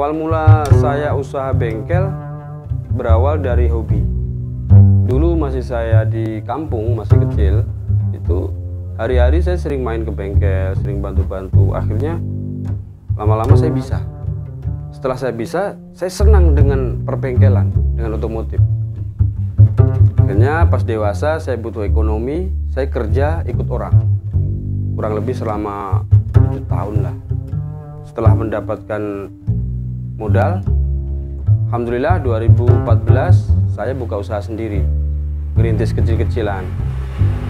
Awal mula saya usaha bengkel berawal dari hobi. Dulu masih saya di kampung, masih kecil, itu hari-hari saya sering main ke bengkel, sering bantu-bantu. Akhirnya lama-lama saya bisa. Setelah saya bisa, saya senang dengan perbengkelan, dengan otomotif. Akhirnya pas dewasa saya butuh ekonomi, saya kerja ikut orang. Kurang lebih selama 7 tahun lah. Setelah mendapatkan modal, alhamdulillah 2014 saya buka usaha sendiri, ngerintis kecil-kecilan.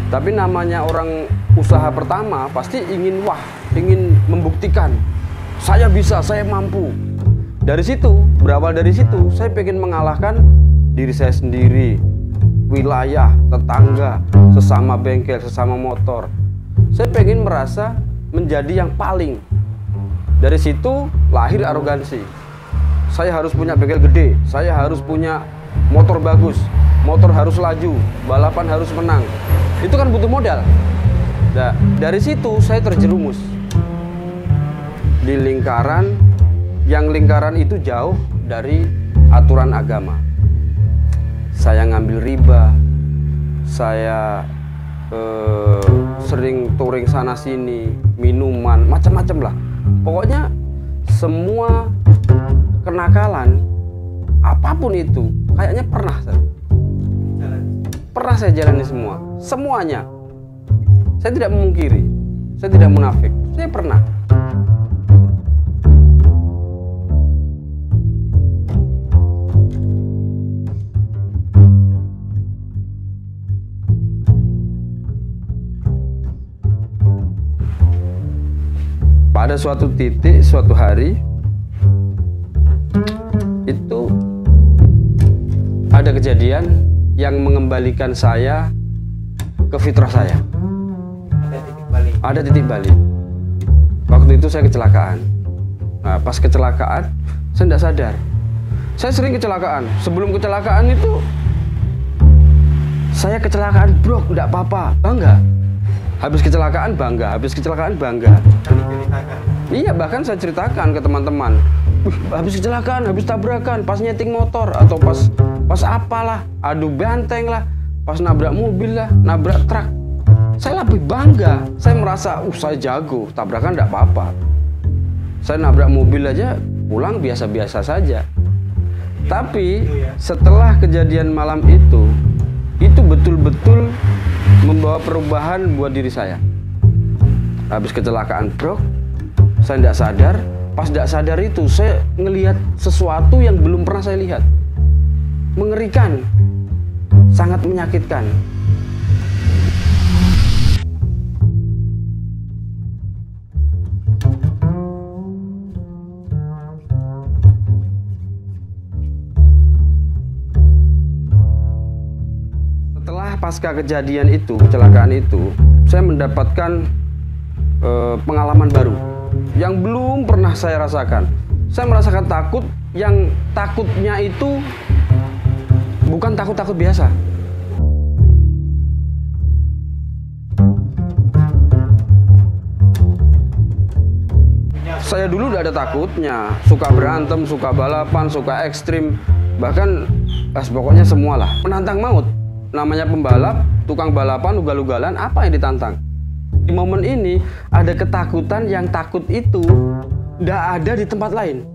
Tapi namanya orang usaha pertama pasti ingin ingin membuktikan saya bisa, saya mampu. Dari situ, berawal dari situ, saya pengen mengalahkan diri saya sendiri, wilayah, tetangga, sesama bengkel, sesama motor. Saya pengen merasa menjadi yang paling. Dari situ lahir arogansi. Saya harus punya bengkel gede, saya harus punya motor bagus, motor harus laju, balapan harus menang. Itu kan butuh modal. Nah, dari situ saya terjerumus di lingkaran itu jauh dari aturan agama. Saya ngambil riba, saya sering touring sana sini, minuman, macam-macam lah. Pokoknya semua kenakalan apapun itu kayaknya pernah saya jalani semuanya. Saya tidak memungkiri, saya tidak munafik, saya pernah. Pada suatu titik, suatu hari itu ada kejadian yang mengembalikan saya ke fitrah saya. Ada titik balik. Waktu itu saya kecelakaan. Nah, pas kecelakaan saya tidak sadar. Saya sering kecelakaan. Sebelum kecelakaan itu saya kecelakaan, bro, tidak apa-apa, bangga. Habis kecelakaan bangga, habis kecelakaan bangga. Iya, bahkan saya ceritakan ke teman-teman. Habis kecelakaan, habis tabrakan, pas nyeting motor atau pas apalah, adu banteng lah, pas nabrak mobil lah, nabrak truk. Saya lebih bangga. Saya merasa, saya jago, tabrakan enggak apa-apa. Saya nabrak mobil aja, pulang biasa-biasa saja. Tapi setelah kejadian malam itu betul-betul membawa perubahan buat diri saya. Habis kecelakaan, bro, saya tidak sadar. Pas tidak sadar itu, saya ngelihat sesuatu yang belum pernah saya lihat. Mengerikan, sangat menyakitkan. Setelah pasca kejadian itu, kecelakaan itu, saya mendapatkan pengalaman baru yang belum pernah saya rasakan. Saya merasakan takut, yang takutnya itu bukan takut-takut biasa. Saya dulu udah ada takutnya, suka berantem, suka balapan, suka ekstrim, bahkan pokoknya semualah. Menantang maut, namanya pembalap, tukang balapan, ugal-ugalan, apa yang ditantang? Di momen ini ada ketakutan yang takut itu nggak ada di tempat lain.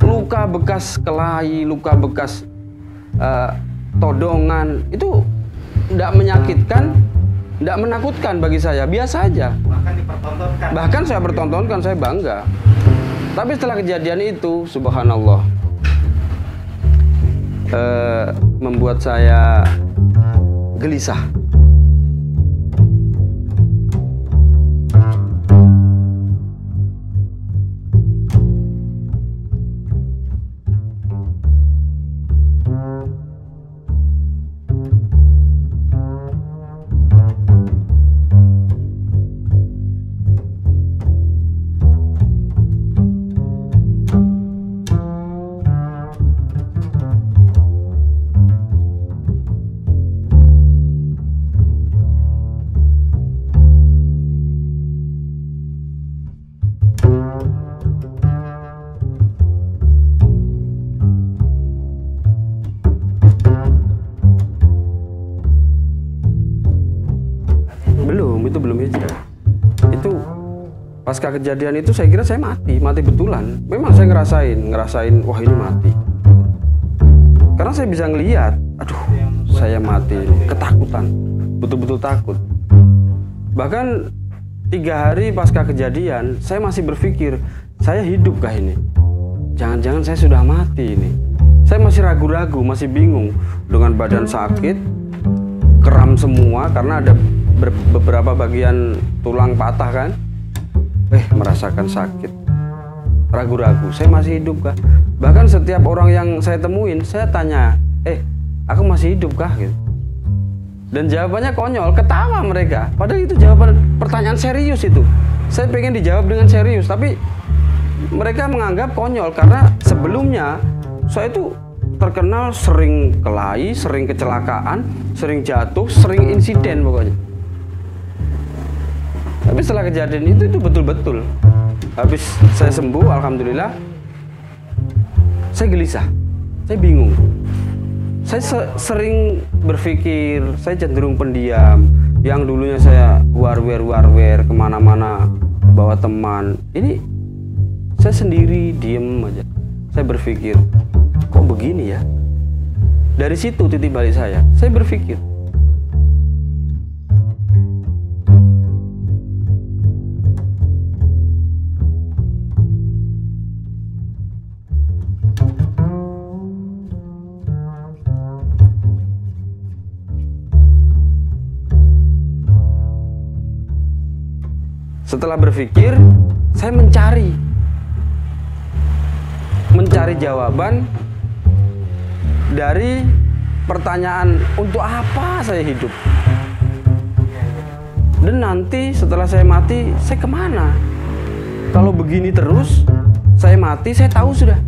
Luka bekas kelahi, luka bekas todongan itu nggak menyakitkan, nggak menakutkan bagi saya, biasa aja. Bahkan dipertontonkan. Bahkan saya pertontonkan, saya bangga. Tapi setelah kejadian itu, subhanallah, membuat saya gelisah. belum hijrah. Itu pasca kejadian itu saya kira saya mati betulan. Memang saya ngerasain wah ini mati. Karena saya bisa ngelihat, aduh saya mati ini, ketakutan, betul-betul takut. Bahkan 3 hari pasca kejadian saya masih berpikir, saya hidupkah ini? Jangan-jangan saya sudah mati ini. Saya masih ragu-ragu, masih bingung dengan badan sakit, kram semua karena ada beberapa bagian tulang patah kan. Merasakan sakit, ragu-ragu, saya masih hidup kah? Bahkan setiap orang yang saya temuin, saya tanya, aku masih hidup kah? Gitu. Dan jawabannya konyol, ketawa mereka. Padahal itu jawaban pertanyaan serius itu. Saya pengen dijawab dengan serius, tapi mereka menganggap konyol karena sebelumnya saya itu terkenal sering kelahi, sering kecelakaan, sering jatuh, sering insiden pokoknya. Tapi setelah kejadian itu betul-betul. Habis saya sembuh, alhamdulillah, saya gelisah, saya bingung. Saya sering berpikir, saya cenderung pendiam. Yang dulunya saya war-wer kemana-mana, bawa teman. Ini saya sendiri, diem aja. Saya berpikir, kok begini ya? Dari situ titik balik saya berpikir. Setelah berpikir, saya mencari jawaban dari pertanyaan untuk apa saya hidup. Dan nanti setelah saya mati, saya kemana? Kalau begini terus, saya mati, saya tahu sudah.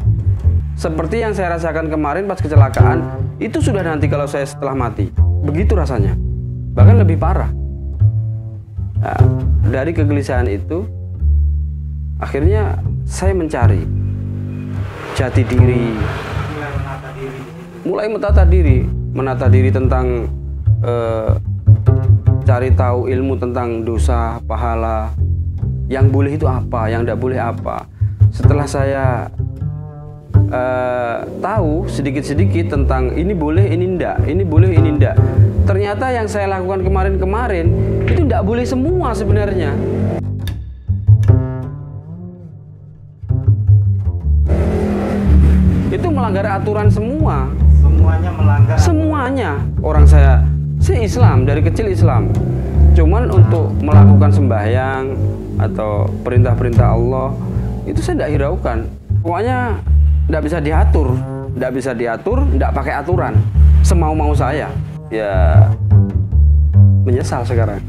Seperti yang saya rasakan kemarin pas kecelakaan, itu sudah nanti kalau saya setelah mati. Begitu rasanya, bahkan lebih parah. Nah, dari kegelisahan itu, akhirnya saya mencari jati diri, mulai menata diri tentang cari tahu ilmu tentang dosa, pahala, yang boleh itu apa, yang tidak boleh apa. Setelah saya tahu sedikit-sedikit tentang ini boleh, ini enggak, ini boleh, ini enggak. Ternyata yang saya lakukan kemarin itu enggak boleh semua sebenarnya. Itu melanggar aturan semua. Semuanya melanggar. Semuanya. Orang saya Islam, dari kecil Islam. Cuman untuk melakukan sembahyang atau perintah-perintah Allah itu saya tidak hiraukan. Pokoknya tidak bisa diatur, tidak pakai aturan, semau-mau saya. Ya menyesal sekarang.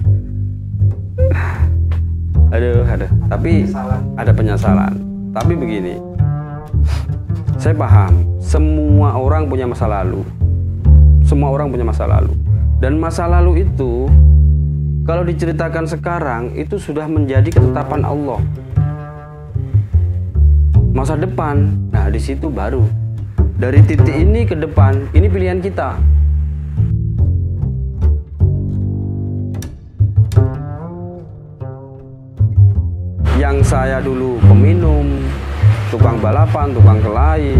Aduh. Tapi ada penyesalan. Tapi begini, saya paham, semua orang punya masa lalu. Semua orang punya masa lalu. Dan masa lalu itu, kalau diceritakan sekarang, itu sudah menjadi ketetapan Allah. Masa depan, nah di situ baru. Dari titik ini ke depan, ini pilihan kita. Yang saya dulu peminum, tukang balapan, tukang kelahi,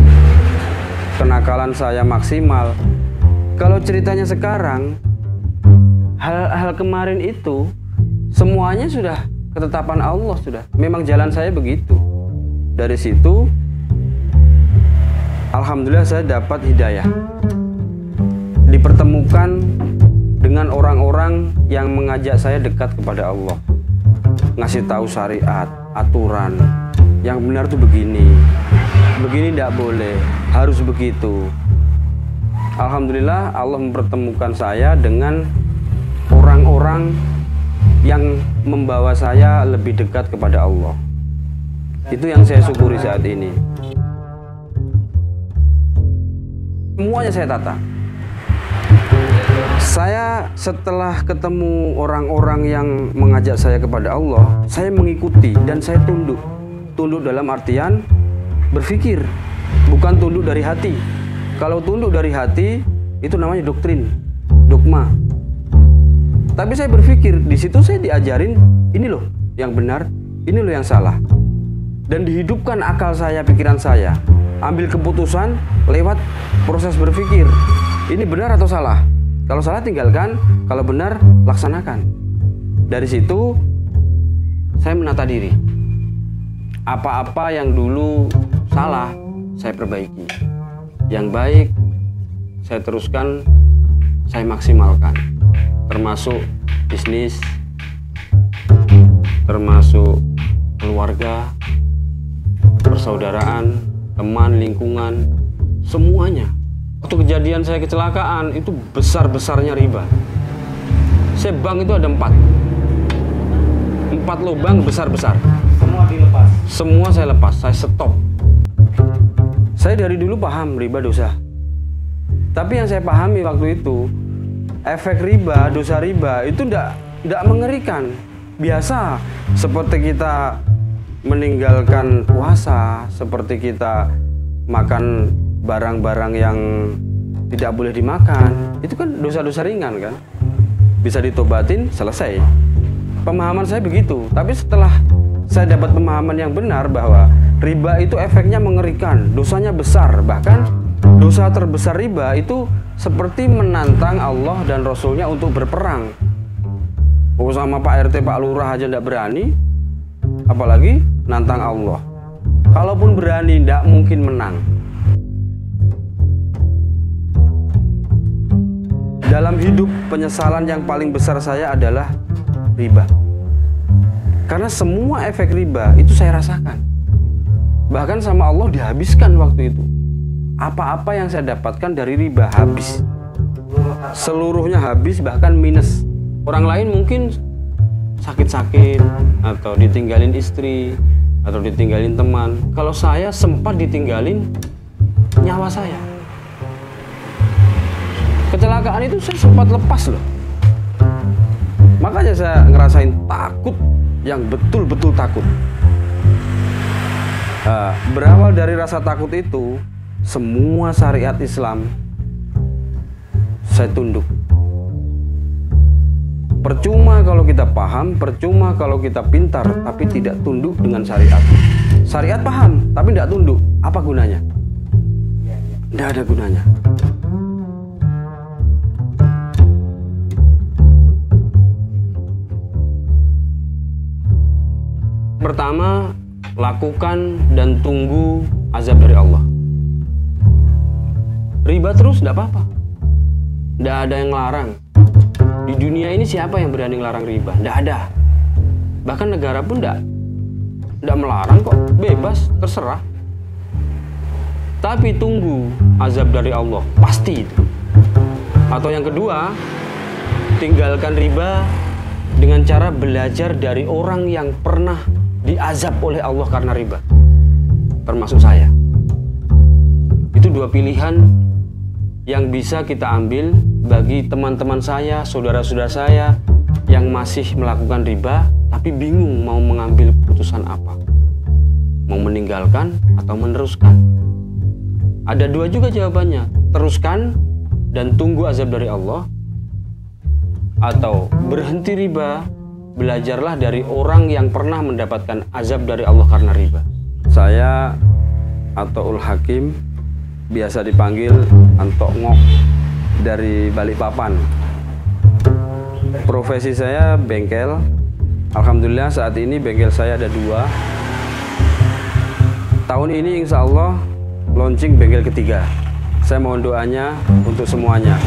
kenakalan saya maksimal. Kalau ceritanya sekarang, hal-hal kemarin itu semuanya sudah ketetapan Allah sudah. Memang jalan saya begitu. Dari situ, alhamdulillah saya dapat hidayah. Dipertemukan dengan orang-orang yang mengajak saya dekat kepada Allah. Ngasih tahu syariat, aturan, yang benar tuh begini tidak boleh, harus begitu. Alhamdulillah Allah mempertemukan saya dengan orang-orang yang membawa saya lebih dekat kepada Allah. Itu yang saya syukuri saat ini. Semuanya saya tata. Saya setelah ketemu orang-orang yang mengajak saya kepada Allah, saya mengikuti dan saya tunduk. Tunduk dalam artian berpikir, bukan tunduk dari hati. Kalau tunduk dari hati, itu namanya doktrin, dogma. Tapi saya berpikir, di situ saya diajarin, ini loh yang benar, ini loh yang salah. Dan dihidupkan akal saya, pikiran saya. Ambil keputusan lewat proses berpikir. Ini benar atau salah? Kalau salah tinggalkan, kalau benar laksanakan. Dari situ saya menata diri. Apa-apa yang dulu salah, saya perbaiki. Yang baik, saya teruskan, saya maksimalkan. Termasuk bisnis, termasuk keluarga, persaudaraan, teman, lingkungan, semuanya. Waktu kejadian saya kecelakaan, itu besar-besarnya riba. Saya bank itu ada 4 lubang besar-besar. Semua dilepas? Semua saya lepas, saya stop. Saya dari dulu paham riba dosa. Tapi yang saya pahami waktu itu, efek riba, dosa riba itu tidak mengerikan. Biasa, seperti kita meninggalkan puasa, seperti kita makan barang-barang yang tidak boleh dimakan. Itu kan dosa-dosa ringan kan? Bisa ditobatin, selesai. Pemahaman saya begitu. Tapi setelah saya dapat pemahaman yang benar bahwa riba itu efeknya mengerikan, dosanya besar. Bahkan dosa terbesar riba itu seperti menantang Allah dan Rasulnya untuk berperang. Oh, sama Pak RT, Pak Lurah aja tidak berani, apalagi nantang Allah. Kalaupun berani, tidak mungkin menang. Dalam hidup, penyesalan yang paling besar saya adalah riba. Karena semua efek riba itu saya rasakan. Bahkan sama Allah dihabiskan waktu itu. Apa-apa yang saya dapatkan dari riba habis. Seluruhnya habis, bahkan minus. Orang lain mungkin sakit-sakit, atau ditinggalin istri, atau ditinggalin teman. Kalau saya sempat ditinggalin nyawa saya. Kecelakaan itu saya sempat lepas loh. Makanya saya ngerasain takut, yang betul-betul takut. Berawal dari rasa takut itu, semua syariat Islam saya tunduk. Percuma kalau kita paham, percuma kalau kita pintar, tapi tidak tunduk dengan syariat. Syariat paham, tapi tidak tunduk. Apa gunanya? Tidak ada gunanya. Pertama, lakukan dan tunggu azab dari Allah. Riba terus tidak apa-apa. Tidak ada yang larang. Di dunia ini siapa yang berani ngelarang riba? Tidak ada. Bahkan negara pun tidak melarang kok. Bebas, terserah. Tapi tunggu azab dari Allah. Pasti itu. Atau yang kedua, tinggalkan riba dengan cara belajar dari orang yang pernah diazab oleh Allah karena riba, termasuk saya. Itu 2 pilihan yang bisa kita ambil bagi teman-teman saya, saudara-saudara saya yang masih melakukan riba tapi bingung mau mengambil keputusan apa, mau meninggalkan atau meneruskan. Ada 2 juga jawabannya, teruskan dan tunggu azab dari Allah, atau berhenti riba, belajarlah dari orang yang pernah mendapatkan azab dari Allah karena riba. Saya Atoul Hakim, biasa dipanggil Antok Ngok, dari Balikpapan. Profesi saya bengkel. Alhamdulillah saat ini bengkel saya ada 2. Tahun ini insya Allah launching bengkel ketiga. Saya mohon doanya untuk semuanya.